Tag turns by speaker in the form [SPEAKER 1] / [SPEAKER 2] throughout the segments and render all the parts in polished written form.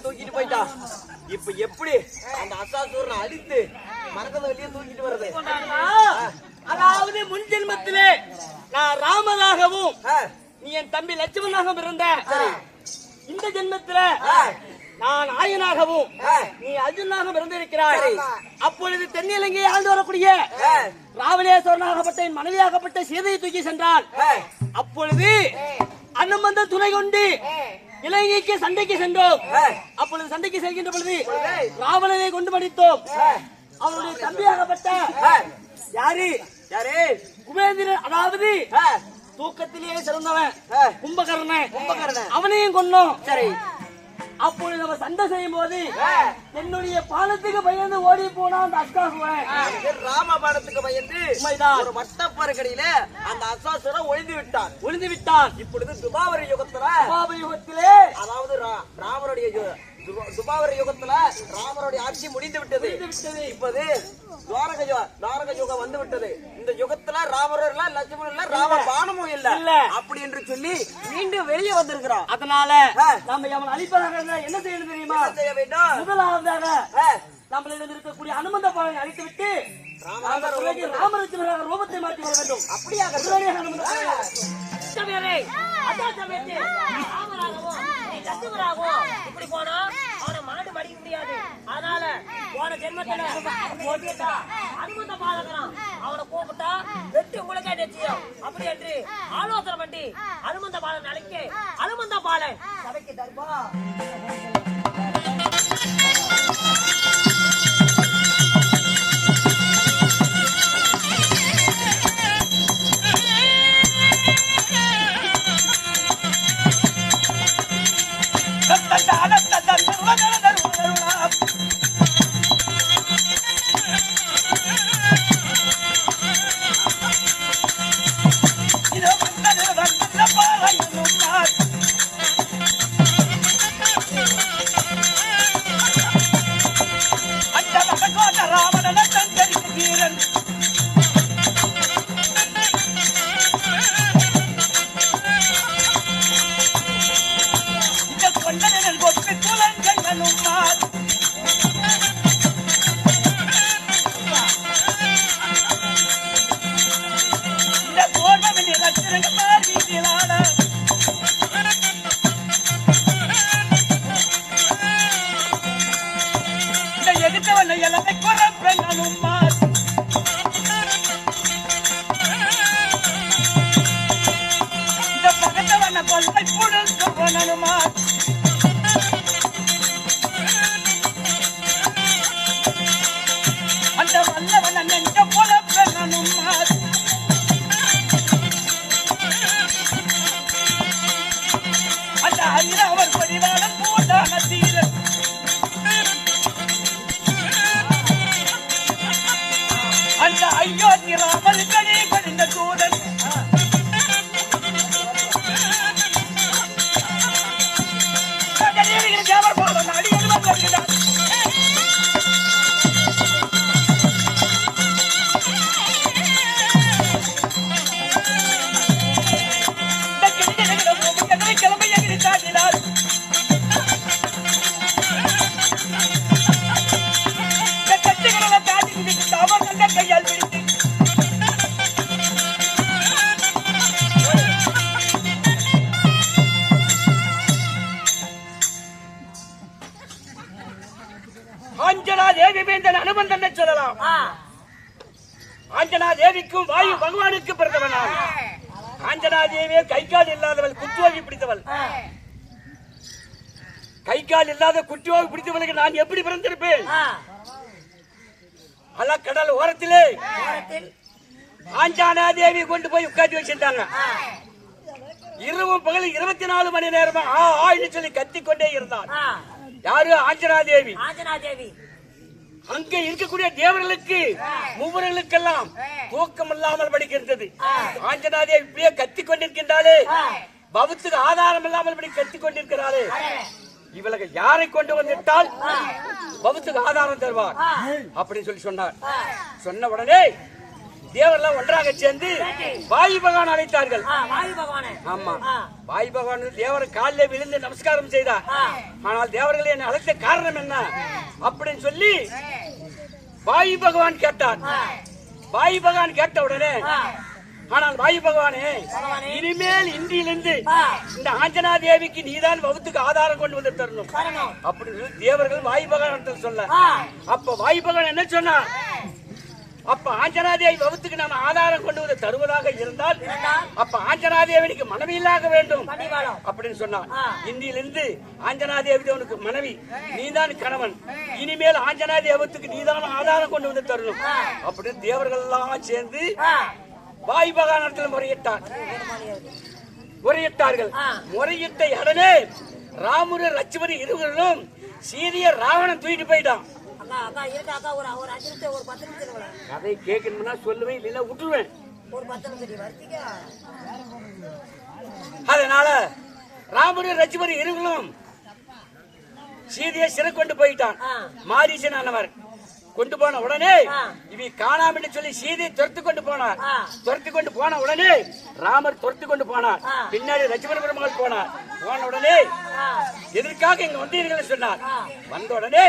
[SPEAKER 1] தூக்கிட்டு போயிட்டான். இப்ப எப்படி அந்த அசாசூரனை அடித்து மரத்தை வெளியே தூக்கிட்டு வருது?
[SPEAKER 2] அதாவது முன் ஜென்மத்திலே நான் ராமனாகவும் நீ என் தம்பி லட்சுமணாகவும் இருந்த. இந்த ஜென்மத்தில நான் ஆயனாகவும் நீ அர்ஜுனாக பிறந்திருக்கிறாய். அப்பொழுது தென்னிலங்கையை ஆண்டு வரக்கூடிய ராவணேஸ்வரனாகப்பட்ட என் மனைவியாகப்பட்ட சீதையை தூக்கி சென்றான். அப்பொழுது அனுமந்த துணை கொண்டு இலங்கைக்கு சண்டைக்கு சென்றோம். அப்பொழுது சண்டைக்கு செல்கின்ற பொழுது ராவணனை கொண்டு மடித்தோம். அவருடைய தம்பியாகப்பட்ட யாரு யாரு குபேந்திரன், அதாவது தூக்கத்திலேயே சிறந்தவன் கும்பகர்ணன், அவனையும் கொண்டோம். சரி, அப்பொழுது நம்ம சண்டை செய்யும் போது என்னுடைய பாலத்துக்கு பயந்து ஓடி போனா அந்த அசாசுரன்.
[SPEAKER 1] ராம பாலத்துக்கு பயந்து ஒரு வட்டப்பருக்கடியில அந்த அசாசுரன் ஒளிந்து விட்டான். இப்பொழுது துபாவர யுகத்திலே அதாவது துபாவர யுகத்துல ராமருடைய ஆட்சி முடிந்து விட்டது. இப்போது துவாரக யுகம் வந்து விட்டது. இந்த யுகத்துல ராமர் இல்ல, லட்சுமணன் இல்ல, ராம பானமும் இல்ல அப்படி என்று சொல்லி மீண்டும் வெளியே வந்திருக்கிறான்.
[SPEAKER 2] அதனால நம்ம அவன் அழிப்பதாக என்ன செய்யணும் தெரியுமா?
[SPEAKER 1] செய்ய வேண்டும்.
[SPEAKER 2] முதலாவதாக நம்மளிடம் இருக்கக்கூடிய அனுமந்த பாலனை அழித்து விட்டு ராமலட்சுமண ரூபத்தை மாற்றி வர வேண்டும்.
[SPEAKER 1] அப்படியாக
[SPEAKER 2] இப்படி போனா அவனை மாட்டு மடிக்க முடியாது. அதனால போன ஜென்மத்துல அனுமந்த பாலகரான் அவனை கூப்பிட்டா வெட்டி உங்களுக்கே நிச்சயம் அப்படி என்று ஆலோசனை பண்ணி அனுமந்த பாலன் அழைக்க அனுமந்த பாலன் சபைக்கு தர்பா. ஆஞ்சனா தேவிக்கும் வாயு பகவானுக்கு பிறந்தவனாக ஆஞ்சனா தேவியே கை கால் இல்லாதவள் குற்றுவாகி பிடித்தவள். கை கால் இல்லாத குற்றுவாகி பிடித்தவளுக்கு நான் எப்படி பிறந்திருப்பேன்? கடல் ஓரத்திலே ஆஞ்சனா தேவி கொண்டு போய் உட்காந்து வச்சிருந்தாங்க. இரவும் பகல் 24 மணி நேரமா ஆயின்னு சொல்லி கத்திக்கொண்டே இருந்தான். யாரு? ஆஞ்சனா தேவி. அங்க இருக்கக்கூடிய தேவர்களுக்கு மூவர்களுக்கெல்லாம் தூக்கம் இல்லாமல் படிக்கின்றது. ஆஞ்சனா தேவி இப்படியே கத்திக் கொண்டிருக்கின்றாளே, பவத்துக்கு ஆதாரம் இல்லாமல் படி கத்திக் கொண்டிருக்கிறாளே. இவளுக்கு யாரை கொண்டு வந்துட்டால் பவத்துக்கு ஆதாரம் தருவார் அப்படின்னு சொல்லி சொன்னார். சொன்ன உடனே தேவரெல்லாம் ஒன்றாக சேர்ந்து வாயு பகவான் அழைத்தார்கள்.
[SPEAKER 3] வாயு பகவானே.
[SPEAKER 2] ஆமா, வாயு பகவான் தேவர் காலில் விழுந்து நமஸ்காரம் செய்தார். ஆனால் தேவர்கள் என்னை அழைத்த காரணம் என்ன அப்படின்னு சொல்லி வாயு பகவான் கேட்டார். வாயு பகவான் கேட்ட உடனே, ஆனால் வாயு பகவானே, இனிமேல் இன்றிலிருந்து இந்த ஆஞ்சனா தேவிக்கு நீதான் வகுத்துக்கு ஆதாரம் கொண்டு வந்து தரணும் அப்படின்னு தேவர்கள் வாயு பகவான் சொல்ல, அப்ப வாயு பகவான் என்ன சொன்னார், அப்ப ஆஞ்சனாதேவி வகுத்துக்கு நம்ம ஆதாரம் கொண்டு வந்து தருவதாக இருந்தால் அப்ப ஆஞ்சனாதேவிக்கு மனைவி இல்லாக வேண்டும் அப்படின்னு சொன்னார். இந்தியிலிருந்து ஆஞ்சனாதேவி உனக்கு மனைவி, நீதான் கணவன், இனிமேல் ஆஞ்சனாதேவத்துக்கு நீதான் ஆதாரம் கொண்டு வந்து தரணும் அப்படின்னு தேவர்கள் எல்லாம் சேர்ந்து வாயு பகவானிடத்தில் முறையிட்டார்கள். முறையிட்ட உடனே ராமுரு லட்சுமணி இருவர்களும் சீதைய ராவணன் தூக்கிட்டு போயிட்டான். அதை கேட்கணும்னா சொல்லுவேன், இல்லைன்னா விட்டுருவேன். அதனால ராமுரு லட்சுமணி இருவர்களும் சீதையை சிறை கொண்டு போயிட்டான். மாரீசனானவர் கொண்டு போன உடனே இவை காணாம சொல்லி சீதையை துரத்து கொண்டு போனார். துரத்து கொண்டு போன உடனே ராமர் துரத்து கொண்டு போனார். பின்னாடி லட்சுமண பெருமாள் போனார். போன உடனே எதற்காக இங்க வந்தீர்கள் சொன்னார். வந்த உடனே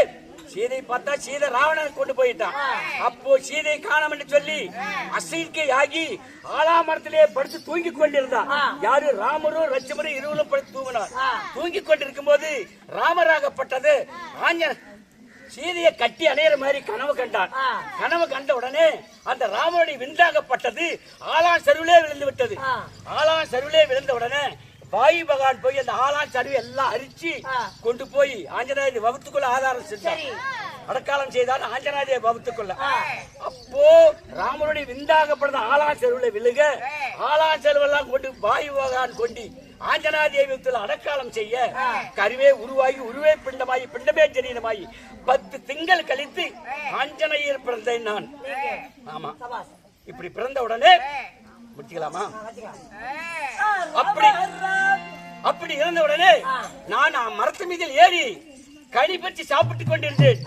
[SPEAKER 2] சீதை பார்த்தா சீதை ராவணன் கொண்டு போயிட்டான். அப்போ சீதை காணாம சொல்லி அசைக்கை ஆகி ஆலாமரத்திலே படுத்து தூங்கி கொண்டிருந்தார். யாரு? ராமரும் லட்சுமணரும் இருவரும் படுத்து தூங்கினார். தூங்கி கொண்டிருக்கும் போது ராமராகப்பட்டது சீதையை கட்டி அணையிற மாதிரி கனவு கண்டான். கனவு கண்ட உடனே அந்த ராமனுடைய விந்தாகப்பட்டது ஆளான் சருவிலே விழுந்து விட்டது. ஆளான் சருவிலே விழுந்த உடனே வாயு பகவான் போய் அந்த ஆளான் சருவை எல்லாம் அரிச்சு கொண்டு போய் ஆஞ்சநாயகி வகுத்துக்குள்ள ஆதாரம் செஞ்சார். அடக்காலம் செய்தார் ஆஞ்சநாயகி வகுத்துக்குள்ள. அப்போ ராமனுடைய விந்தாகப்பட்ட ஆளான் சருவில விழுக ஆளான் சருவெல்லாம் கொண்டு வாயு பகவான் கொண்டு ஆஞ்சனாதேவியத்தில் அடக்காலம் செய்ய கருவே உருவாகி உருவே பிண்டமாயி பிண்டமே ஜனீனமாயி 10 திங்கள் கழித்து ஆஞ்சநேயர் பிறந்தேன் நான். ஆமா, இப்படி பிறந்த உடனே முடிச்சுக்கலாமா? அப்படி இருந்த உடனே நான் மரத்து மீதில் ஏறி கனி பற்றி சாப்பிட்டுக் கொண்டிருந்தேன்.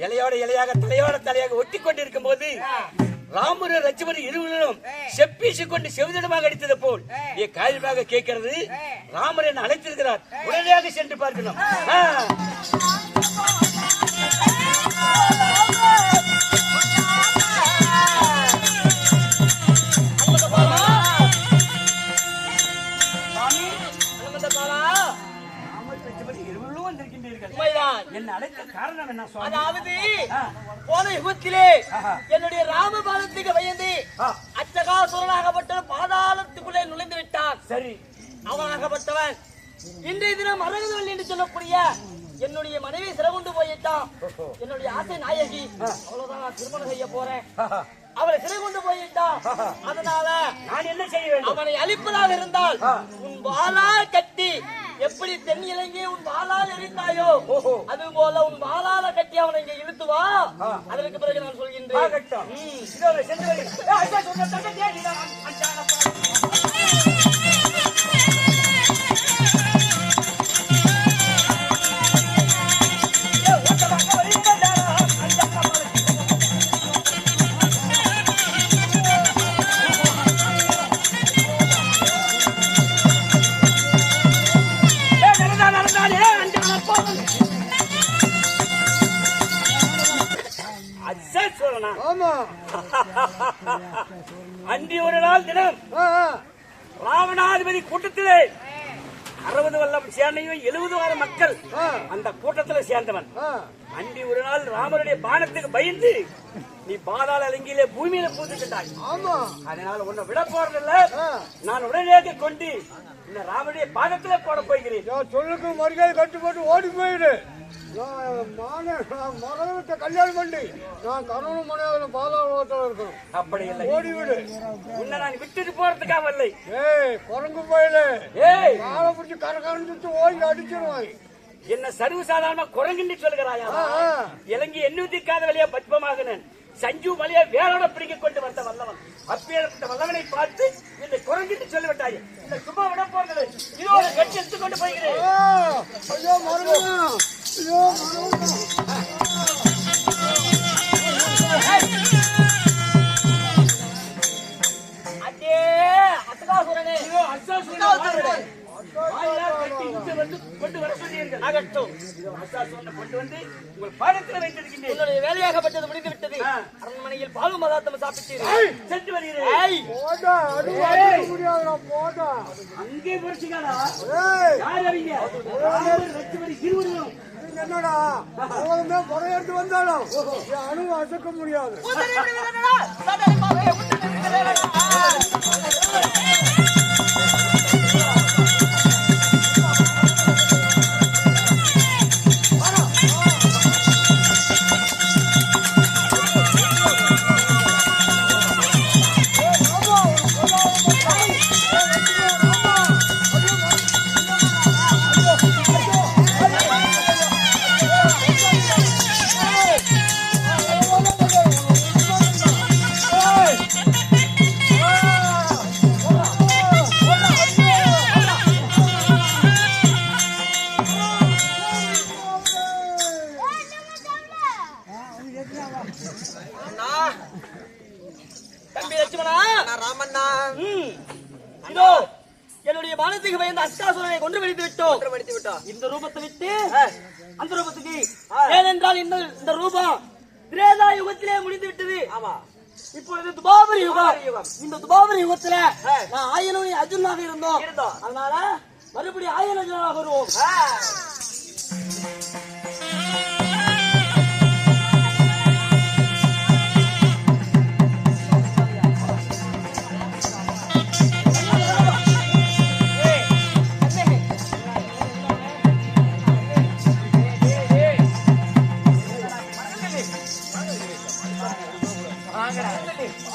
[SPEAKER 2] இலையோட இலையாக தலையோட தலையாக ஒட்டி கொண்டிருக்கும் போது ராமரு லட்சுமணி இருவரும் செப்பீசி கொண்டு செவிதமாக அடித்தது போல் என் காயமாக கேட்கிறது. ராமர் என்ன அழைத்திருக்கிறார், உடனடியாக சென்று பார்க்கணும். என்ன அழைத்த காரணம் என்ன?
[SPEAKER 3] அதாவது போன யுகத்திலே என்னுடைய ராமபாலத்துக்கு பயந்து அச்சகாசுரனாகப்பட்ட பாதாளத்துக்குள்ளே நுழைந்து விட்டான்.
[SPEAKER 2] சரி,
[SPEAKER 3] அவனாகப்பட்டவன் இன்றைய தினம் அழகுதல் என்று சொல்லக்கூடிய என்னுடைய மனைவி சிறகுண்டு போயிட்டான். என்னுடைய ஆசை நாயகி, அவ்வளவுதான் நான் திருமணம் செய்ய போறேன். அவரை சிறை கொண்டு போயிட்டான். அதனால
[SPEAKER 2] நான் என்ன செய்ய வேண்டும்?
[SPEAKER 3] அவனை அழிப்பதாக இருந்தால் உன் வாளால் கட்டி எப்படி தென் இலங்கை உன் வாளால் எரிந்தாயோ அது போல உன் வாளால கட்டி அவனை இங்க இழுத்து வா. அதற்கு பிறகு நான் சொல்கின்றேன்.
[SPEAKER 2] அன்றி ஒரு நாள் தினம் ராவணாதிபதி கூட்டத்திலே 60 வல்லம் சேனையும் 70,000 மக்கள் அந்த கூட்டத்தில் சேர்ந்தவன். அன்றி ஒரு நாள் ராமருடைய பானத்துக்கு பயந்து நீ பாதாள அலங்கியிலே பூமியில பூத்துக்கிட்டாய். அதனால உன்னை விட போறதில்ல. நான் உடனே கொண்டு இந்த ராமருடைய பாதத்திலே போட போகிறேன்.
[SPEAKER 4] சொல்லுக்கு மறுகாய் கட்டுப்பட்டு ஓடி போயிடு. மரணத்தை கல்யாணம் பண்ணி நான் கணவன் மனைவி பாதாளத்தில் இருக்கணும்.
[SPEAKER 2] அப்படி இல்லை,
[SPEAKER 4] ஓடிவிடு.
[SPEAKER 2] உன்னை நான் விட்டுட்டு போறதுக்காக இல்லை.
[SPEAKER 4] குரங்கு போயிடு. காலை பிடிச்சி கரகரஞ்சு ஓடி அடிச்சிருவாங்க.
[SPEAKER 2] என்ன சர்வசாதாரணமா குரங்குன்னு சொல்லுகிறாயா? இலங்கை எண்ணூத்திக்காத வழியா பத்மமாகனன் சஞ்சு மலையை வேரோட பிடிக்க கொண்டு வந்த வல்லவன். அப்பேற்பட்ட வல்லவனை பார்த்து இந்த குரங்குன்னு சொல்லிவிட்டாய். இந்த சும்மா விட போகிறது இதோட கட்சி எடுத்துக் கொண்டு போகிறேன்.
[SPEAKER 4] ஐயோ மரணம், ஐயோ மரணம்.
[SPEAKER 3] இருக்கட்டும்.
[SPEAKER 2] அஷ்டாசோனை கொண்டு வந்து உங்கள் பாதத்தில் வைத்திருக்கின்றேன்.
[SPEAKER 3] உன்னுடைய வேலையாகப்பட்டது முடிந்து விட்டது. அரண்மனையில் பாலும் மதாத்தம் சாப்பிட்டீர்கள்.
[SPEAKER 2] சென்று வருகிறேன்.
[SPEAKER 4] போடா, அது அடிக்க முடியாதுடா, போடா.
[SPEAKER 2] அங்கே பொறுச்சிக்காதா
[SPEAKER 4] ஏய்,
[SPEAKER 2] யார் அறிங்க லட்சுமணி இருவரும்
[SPEAKER 4] நீங்க என்னடா அவங்களுமே படையெடுத்து வந்தாலும் என் அணுவை அசைக்க முடியாது.
[SPEAKER 3] தம்பி லட்சுமணா,
[SPEAKER 1] ராமண்ணா
[SPEAKER 3] இதோ என்னுடைய மானத்துக்கு பயந்த அஷ்டாசுரனை கொன்று வெடித்து விட்டோம்.
[SPEAKER 1] படித்து விட்டோம்.
[SPEAKER 3] இந்த ரூபத்தை விட்டு அந்த ரூபத்துக்கு, ஏனென்றால் இந்த ரூபம் திரேதா யுகத்திலே முடிந்து விட்டது.
[SPEAKER 1] ஆமா,
[SPEAKER 3] இப்பொழுது துபாபரி யுகம்.
[SPEAKER 1] யுகம்.
[SPEAKER 3] இந்த துபாபரி யுகத்துல நான் ஆயனும் அர்ஜுனாக இருந்தோம். அதனால மறுபடியும் ஆயன் அர்ஜுனாக வருவோம்.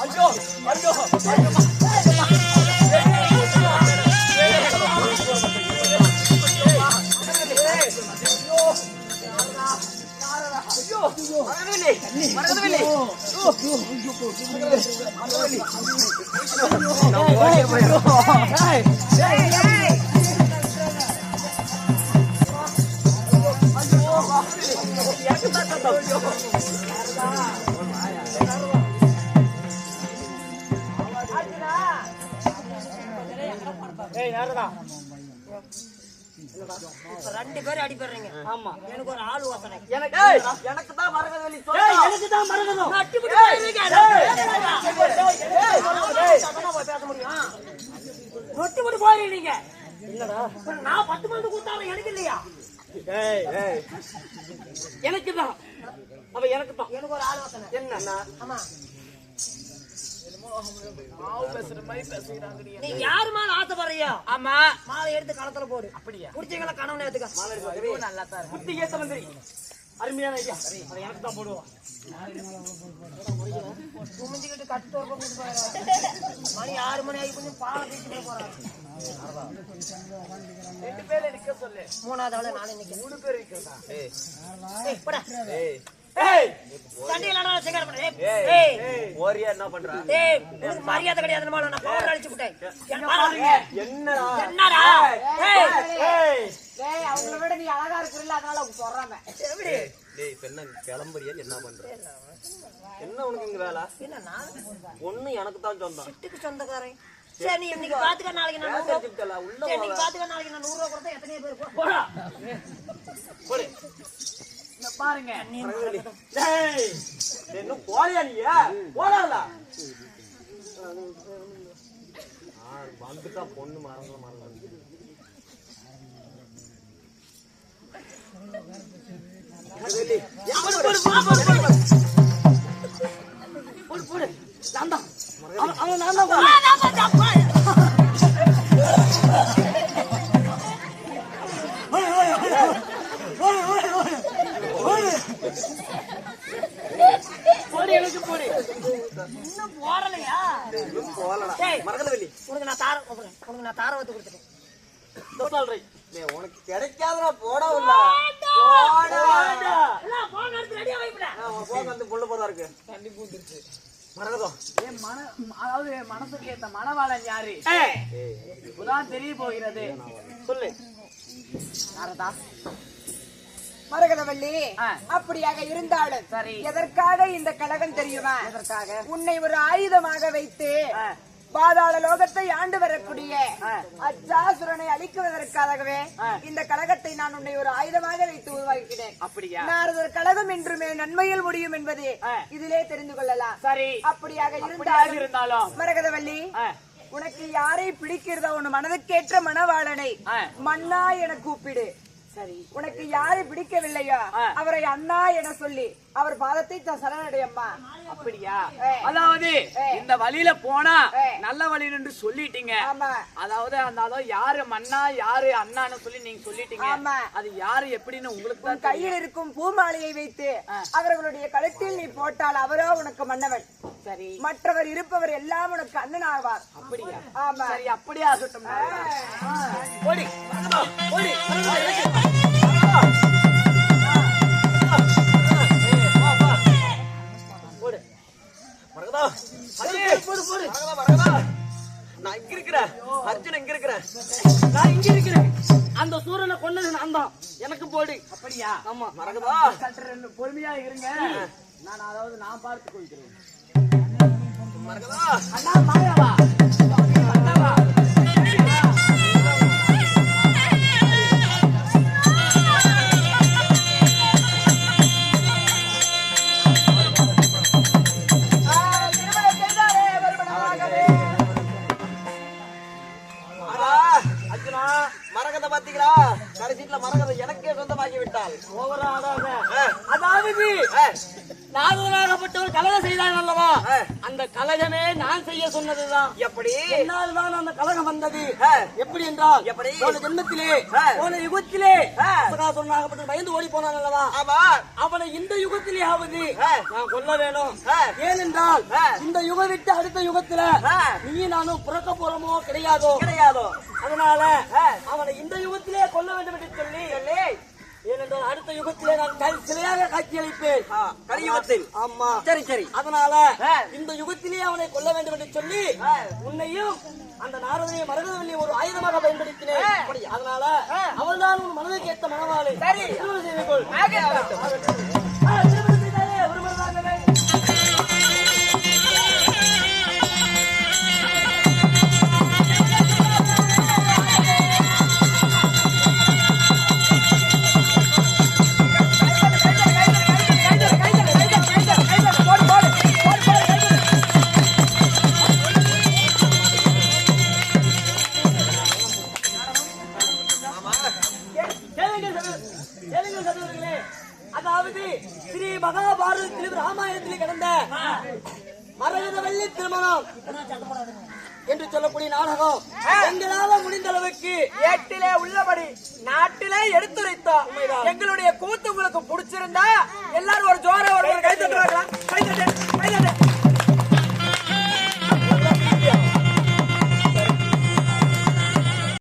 [SPEAKER 3] ஐயோ ஐயோ
[SPEAKER 1] மரகதவல்லி
[SPEAKER 3] ஏய் யாரடா?
[SPEAKER 5] ரெண்டு பேரும் அடிபடுறீங்க.
[SPEAKER 3] ஆமா,
[SPEAKER 5] எனக்கு ஒரு ஆள் யோசனை.
[SPEAKER 1] எனக்கு தான் மரகதவல்லி
[SPEAKER 3] ஏய் எனக்கு தான் மறக்கணும்.
[SPEAKER 5] பேச முடியும். நொட்டி மட்டும் போயிருந்தீங்க. நான் 10 மணி கூட்டாலும் எனக்கு இல்லையா?
[SPEAKER 3] எனக்கு தான், அவ எனக்கு தான்.
[SPEAKER 5] எனக்கு ஒரு ஆள் யோசனை.
[SPEAKER 1] என்ன?
[SPEAKER 5] ஆமா, நீ யாரு மேல ஆசைப்படுறியா?
[SPEAKER 3] ஆமா,
[SPEAKER 5] மாலை எடுத்து களத்துல போடு. அப்படியா? குடிச்சீங்களா கணவன் எடுத்துக்க.
[SPEAKER 3] நல்லா தான் புத்தி ஏத்த மந்திரி, அருமையான ஐயா. அதை எனக்கு தான் போடுவோம்.
[SPEAKER 5] குமிஞ்சுக்கிட்டு கட்டு போயிடும். மணி 6 மணி ஆகி கொஞ்சம் பாலை பேசிட்டு போறாங்க.
[SPEAKER 3] 2 பேர் நிக்க சொல்லு.
[SPEAKER 5] 3வது ஆளு நானே நிக்கிறேன்.
[SPEAKER 3] 3 பேர் நிக்கிறதா?
[SPEAKER 5] ஏய் போடா.
[SPEAKER 3] ஏய்
[SPEAKER 5] சண்டையில நான் சிகரெட் பண்ணேன்.
[SPEAKER 1] ஏய்,
[SPEAKER 5] ஏய்
[SPEAKER 1] ஓரியா என்ன பண்ற?
[SPEAKER 5] ஏய் உனக்கு மரியாதை கிடையாது. நான் பவர் அடிச்சு விட்டேன்.
[SPEAKER 1] என்னடா?
[SPEAKER 5] என்னடா? ஏய்
[SPEAKER 3] ஏய்
[SPEAKER 5] டேய் அவங்கள விட நீ அழகா இருக்கறல்ல, அதனால அவங்க சொல்றாங்க. எப்படி?
[SPEAKER 1] டேய் பெண்ண கிளம்பறியா? என்ன பண்ற? என்ன உனக்கு இங்க வேலை?
[SPEAKER 5] என்ன நான்
[SPEAKER 1] ஒண்ணு எனக்கு தான் சொந்தம்.
[SPEAKER 5] சிட்டுக்கு சொந்தக்காரன். சரி நீ இன்னைக்கு பாத்துக்க, நாளைக்கு நான் 100
[SPEAKER 1] தெரிஞ்சுக்கிட்டல உள்ள
[SPEAKER 5] சரி இன்னைக்கு பாத்துக்க, நாளைக்கு நான் 100 ரூபாய் கொடுத்தா எத்தனை பேர் போ?
[SPEAKER 3] போடா. போடு. இங்க பாருங்க. டேய்
[SPEAKER 1] இன்னும் போறியா நீ? போடல. வந்துட்டா பொண்ணு மறந்து
[SPEAKER 3] போடு போடு. நான் தான். அவன் நான் தான். போடு எனக்கு போடு.
[SPEAKER 5] இன்னும் போறலையா?
[SPEAKER 1] போலடா.
[SPEAKER 5] டேய்
[SPEAKER 1] மரகதவல்லி
[SPEAKER 5] உனக்கு நான் தார வத்து கொடுத்துட்டேன்.
[SPEAKER 3] சொல்றேன்.
[SPEAKER 1] டேய் உனக்கு கிடைக்காதடா. போடவில்ல.
[SPEAKER 5] எல்லாம் போன் எடுத்து ரெடியா வைப்படா.
[SPEAKER 1] உன் போன் வந்து புள்ள போதா இருக்கு. தண்ணி பூந்துருச்சு. மரகதம்
[SPEAKER 3] அதாவது மனசுக்கு ஏத்த மனவாளன் யாரு? இப்பதான் தெரிய போகிறது. சொல்லு நாரதா.
[SPEAKER 6] மரகதவல்லி, அப்படியாக இருந்தாலும்
[SPEAKER 3] சரி.
[SPEAKER 6] எதற்காக இந்த கலகம் தெரியுமா?
[SPEAKER 3] எதற்காக?
[SPEAKER 6] உன்னை ஒரு ஆயுதமாக வைத்து பாதாள லோகத்தை ஆண்டு வரக்கூடிய அச்சாசுரனை அழிக்குவதற்காகவே இந்த கழகத்தை நான் உன்னை ஒரு ஆயுதமாக வைத்து உருவாக்கினேன்.
[SPEAKER 5] அப்படியா?
[SPEAKER 6] நாரதர் கழகம் என்றுமே நன்மையில் முடியும் என்பது இதிலே தெரிந்து கொள்ளலாம்.
[SPEAKER 5] சரி,
[SPEAKER 6] அப்படியாக
[SPEAKER 5] இருந்தாலும்
[SPEAKER 6] மரகதவல்லி, உனக்கு யாரை பிடிக்கிறதோ உன் மனதுக்கேற்ற மணவாளனை மன்னா என கூப்பிடு.
[SPEAKER 5] சரி,
[SPEAKER 6] உனக்கு யாரை பிடிக்கவில்லையோ அவரை அண்ணா என சொல்லி அவர் பாதத்தை சரணடையம்மா.
[SPEAKER 5] அப்படியா? அதாவது இந்த வழியில போனா நல்ல வழி என்று சொல்லிட்டீங்க.
[SPEAKER 6] ஆமா.
[SPEAKER 5] அதாவது அந்த யாரு மன்னா யாரு அண்ணான்னு சொல்லி நீங்க சொல்லிட்டீங்க.
[SPEAKER 6] ஆமா.
[SPEAKER 5] அது யாரு எப்படின்னு உங்களுக்கு தான்
[SPEAKER 6] கையில் இருக்கும் பூமாலையை வைத்து அவர்களுடைய கழுத்தில் நீ போட்டால் அவரோ உனக்கு மன்னவன்.
[SPEAKER 5] சரி,
[SPEAKER 6] மற்றவர் இருப்பவர் எல்லாம் உனக்கு அண்ணன் ஆவார்.
[SPEAKER 5] அப்படியா?
[SPEAKER 6] ஆமா.
[SPEAKER 5] சரி, அப்படியே ஆகட்டும். ஓடி ஓடி
[SPEAKER 1] மரகதா, மரகதா, நான் இங்க இருக்கிறேன். அர்ஜுன் இங்க இருக்கிறேன்.
[SPEAKER 3] நான் இங்க இருக்கிறேன். அந்த சூரனை கொன்னது நான் தான். எனக்கு போடு.
[SPEAKER 5] அப்படியா?
[SPEAKER 3] ஆமா.
[SPEAKER 1] மரகதா,
[SPEAKER 5] சற்று பொறுமையா இருங்க. நான் பார்த்துக் கொள்கிறேன்.
[SPEAKER 1] மரகதா,
[SPEAKER 5] அண்ணா மாயாவா? அண்ணாவா?
[SPEAKER 1] அர்ஜுனா, மரகத பாத்தீங்களா? கடைசியில மரகத எனக்கே சொந்தமாகி விட்டாள்.
[SPEAKER 3] அதாவது நாகராகப்பட்டவர் கலகம் செய்தார் அல்லவா? அந்த கலகமே நான் செய்ய சொன்னதுதான்.
[SPEAKER 1] எப்படி?
[SPEAKER 3] என்னால் தான் அந்த கலகம் வந்தது. எப்படி என்றால்,
[SPEAKER 1] எப்படி?
[SPEAKER 3] போன ஜென்மத்திலே போன யுகத்திலே நாகப்பட்டவர் பயந்து ஓடி போனான் அல்லவா?
[SPEAKER 1] ஆமா.
[SPEAKER 3] அவனை இந்த யுகத்திலேயாவது நான் கொல்ல வேணும். ஏனென்றால் இந்த யுகம் விட்டு அடுத்த யுகத்துல நீ நானும் பிறக்க போறோமோ கிடையாதோ? அதனால அவனை இந்த யுகத்திலே கொல்ல வேண்டும் என்று சொல்லி, ஏனென்றால் அடுத்த யுகத்திலே நான் சிலையாக காட்சியளிப்பேன்.
[SPEAKER 1] கலியுகத்தில்.
[SPEAKER 3] ஆமா.
[SPEAKER 1] சரி சரி.
[SPEAKER 3] அதனால இந்த யுகத்திலே அவனை கொல்ல வேண்டும் என்று சொல்லி உன்னையும் அந்த நாரதனையும் மரகதவல்லியை ஒரு ஆயுதமாக பயன்படுத்தினேன். அதனால அவள்தான் உன் மனதுக்கு ஏற்ற மனவாளை.
[SPEAKER 6] சரி.
[SPEAKER 3] திருமணம் செய்து கொள். திருமணம் செய்தாலே ஒரு மனதாகவே. அதாவது ஸ்ரீ மகாபாரதத்திலும் ராமாயணத்திலும் கிடந்த மரகதவல்லி திருமணம் என்று சொல்லக்கூடிய நாடகம் எங்களால முடிந்த அளவுக்கு
[SPEAKER 6] ஏட்டிலே உள்ளபடி நாட்டிலே எடுத்துரைத்தோம். எங்களுடைய கூத்து உங்களுக்கு பிடிச்சிருந்தா எல்லாரும் ஒரு